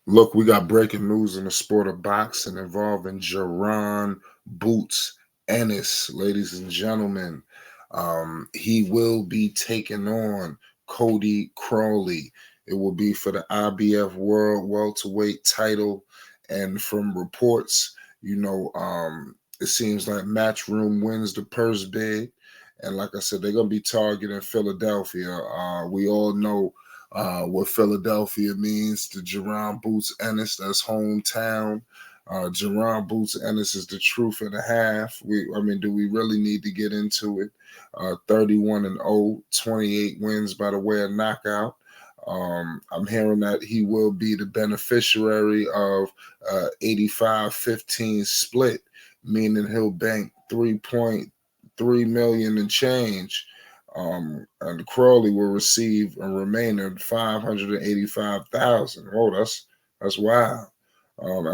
Look, we got breaking news in the sport of boxing involving Jaron Boots Ennis, ladies and gentlemen. He will be taking on Cody Crowley. It will be for the IBF World Welterweight title. And from reports, it seems like Matchroom wins the purse bid. And like I said, they're going to be targeting Philadelphia. We all know what Philadelphia means to Jerron Boots Ennis. That's hometown. Jerron Boots Ennis is the truth and a half. Do we really need to get into it? 31 and 0, 28 wins by the way of knockout. I'm hearing that he will be the beneficiary of 85-15 split, meaning he'll bank 3.3 million and change, and Crowley will receive a remainder 585,000. Oh, that's wild.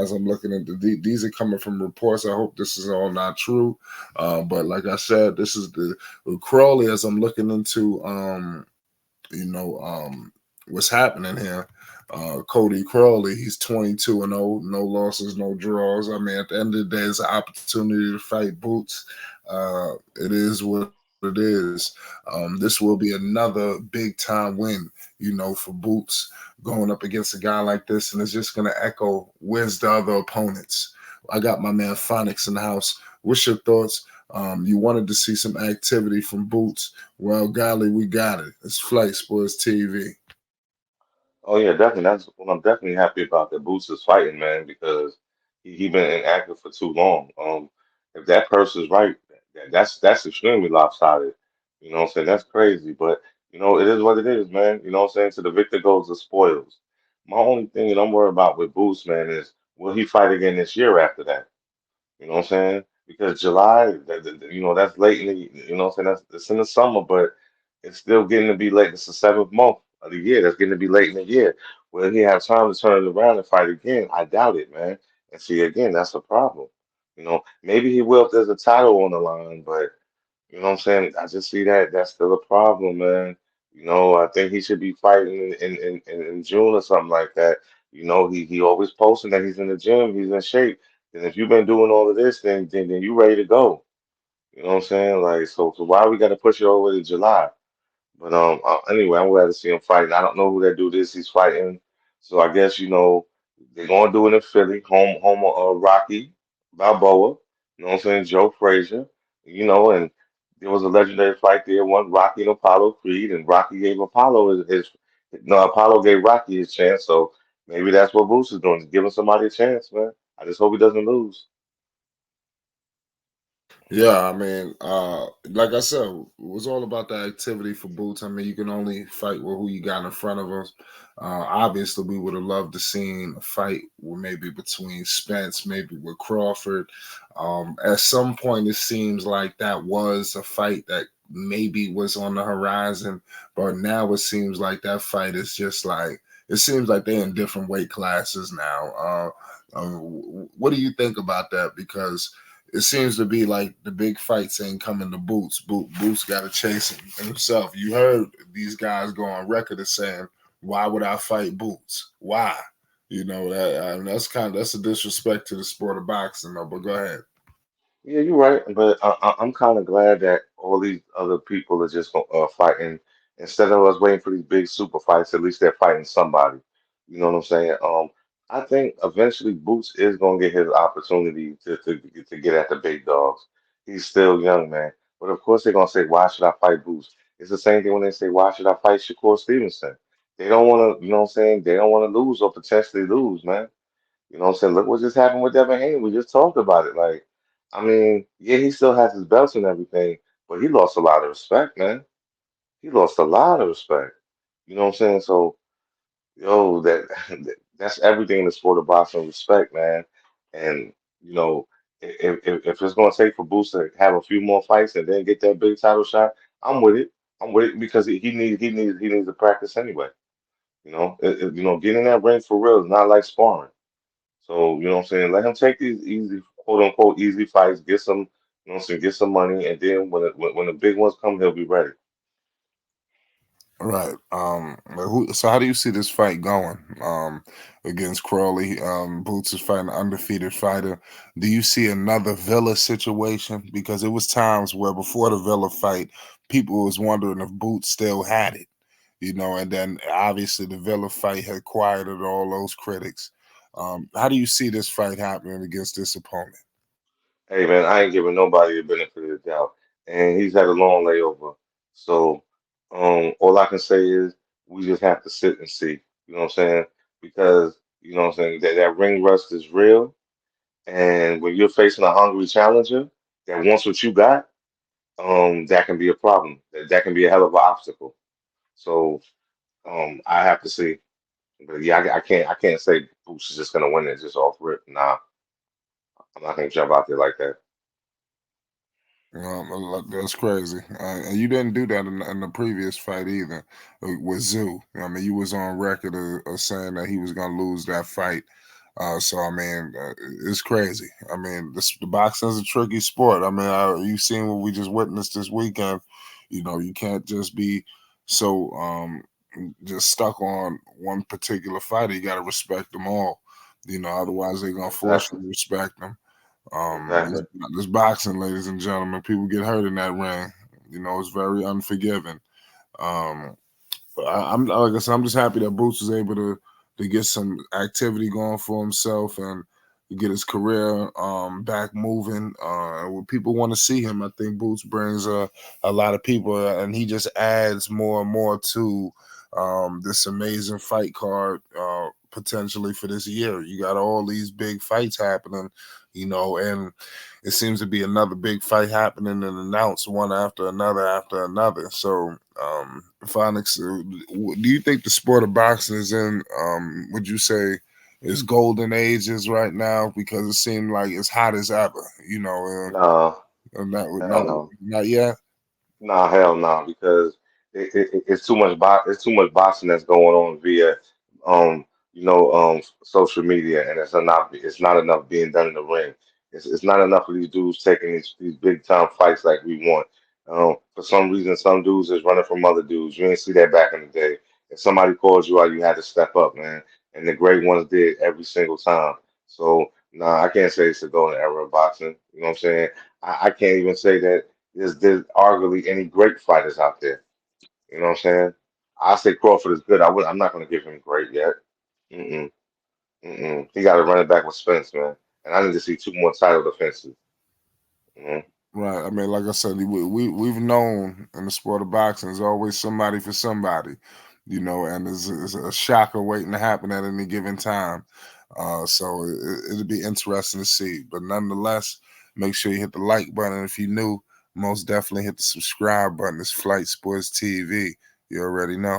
As I'm looking at these are coming from reports. I hope this is all not true, but like I said, this is the Crowley. As I'm looking into, you know, um, what's happening here. Cody Crowley, he's 22 and 0, no losses, no draws. I mean, at the end of the day, it's an opportunity to fight Boots. It is what it is. This will be another big time win, for Boots going up against a guy like this, and it's just going to echo, where's the other opponents? I got my man Phonics in the house. What's your thoughts? You wanted to see some activity from Boots. Well, golly, we got it. It's Flight Sports TV. Oh yeah, definitely. That's what I'm definitely happy about that Boots is fighting, man, because he been inactive for too long. If that person's right, that's extremely lopsided. You know what I'm saying? That's crazy, but it is what it is, man. You know what I'm saying? To the victor goes the spoils. My only thing that I'm worried about with Boots, man, is will he fight again this year after that? You know what I'm saying? Because July, that's late in the, you know what I'm saying? It's in the summer, but it's still getting to be late. It's the seventh month of the year. That's getting to be late in the year. Will he have time to turn it around and fight again? I doubt it, man. And see, again, that's a problem. Maybe he will if there's a title on the line, but you know what I'm saying? I just see that that's still a problem, man. I think he should be fighting in June or something like that. He always posting that he's in the gym, he's in shape. And if you've been doing all of this, then you ready to go. You know what I'm saying? Like, so why we got to push it over to July? But anyway, I'm glad to see him fighting. I don't know who that dude is he's fighting, so I guess they're gonna do it in Philly, home of Rocky Balboa. You know what I'm saying? Joe Frazier. And there was a legendary fight there, one Rocky and Apollo Creed, and Rocky gave Apollo his no, Apollo gave Rocky his chance. So maybe that's what Bruce is doing, is giving somebody a chance, man. I just hope he doesn't lose. Yeah, like I said, it was all about the activity for Boots. I mean, you can only fight with who you got in front of us. Obviously, we would have loved to seen a fight maybe between Spence, maybe with Crawford. At some point, it seems like that was a fight that maybe was on the horizon, but now it seems like that fight is just like it seems like they're in different weight classes now. What do you think about that? Because it seems to be like the big fights ain't coming to Boots. Boots got to chase him himself. You heard these guys go on record as saying, "Why would I fight Boots? Why?" That's a disrespect to the sport of boxing. Though, but go ahead. Yeah, you're right, but I'm kind of glad that all these other people are just fighting instead of us waiting for these big super fights. At least they're fighting somebody. You know what I'm saying? I think eventually Boots is gonna get his opportunity to get at the big dogs. He's still young, man. But of course they're gonna say, "Why should I fight Boots?" It's the same thing when they say, "Why should I fight Shakur Stevenson?" They don't want to, you know what I'm saying? They don't want to lose or potentially lose, man. You know what I'm saying? Look what just happened with Devin Haney. We just talked about it. Like, I mean, yeah, he still has his belts and everything, but he lost a lot of respect, man. He lost a lot of respect. You know what I'm saying? So, yo, that's everything in the sport of boxing, respect, man. And you know, if it's gonna take for Boots to have a few more fights and then get that big title shot, I'm with it. I'm with it because he needs to practice anyway. Getting in that ring for real is not like sparring. So, you know what I'm saying? Let him take these easy, quote unquote, easy fights, get some, get some money, and then when the big ones come, he'll be ready. Right. So how do you see this fight going? Against Crowley. Boots is fighting an undefeated fighter. Do you see another Villa situation? Because it was times where before the Villa fight, people was wondering if Boots still had it. And then obviously the Villa fight had quieted all those critics. How do you see this fight happening against this opponent? Hey man, I ain't giving nobody the benefit of the doubt, and he's had a long layover. So, all I can say is we just have to sit and see. You know what I'm saying? Because you know what I'm saying that ring rust is real, and when you're facing a hungry challenger that wants what you got, that can be a problem. That can be a hell of an obstacle. So, I have to see. But yeah, I can't say Boots is just gonna win it just off rip. Nah, I'm not gonna jump out there like that. That's crazy. And you didn't do that in the previous fight either with Zoo. I mean, you was on record of saying that he was going to lose that fight. So I mean, it's crazy. I mean, the boxing is a tricky sport. I mean, you seen what we just witnessed this weekend. You can't just be so just stuck on one particular fighter. You got to respect them all. Otherwise they're gonna force you Exactly. to respect them. Exactly. This boxing, ladies and gentlemen, people get hurt in that ring. It's very unforgiving. Um, but I'm like I said, I'm just happy that Boots was able to get some activity going for himself and get his career back moving. When people want to see him, I think Boots brings a lot of people, and he just adds more and more to this amazing fight card potentially for this year. You got all these big fights happening, and it seems to be another big fight happening and announced one after another after another. So, Phonics, do you think the sport of boxing is in, would you say, is golden ages right now? Because it seemed like it's hot as ever, No, not, hell not, no. not yet. Nah, hell no, because it's too much it's too much boxing that's going on via social media, and it's not enough being done in the ring. It's not enough of these dudes taking these big time fights like we want. For some reason, some dudes is running from other dudes. You ain't see that back in the day. If somebody called you out, you had to step up, man. And the great ones did every single time. So nah, I can't say it's a golden era of boxing. You know what I'm saying? I can't even say that there's arguably any great fighters out there. You know what I'm saying? I say Crawford is good. I'm not going to give him great yet. Mm-mm, mm-mm. He got to run it back with Spence, man. And I need to see two more title defenses. Mm-hmm. Right. I mean, like I said, we've known in the sport of boxing, there's always somebody for somebody, and there's a shocker waiting to happen at any given time. So it'll be interesting to see. But nonetheless, make sure you hit the like button. If you're new, most definitely hit the subscribe button. It's Flight Sports TV. You already know.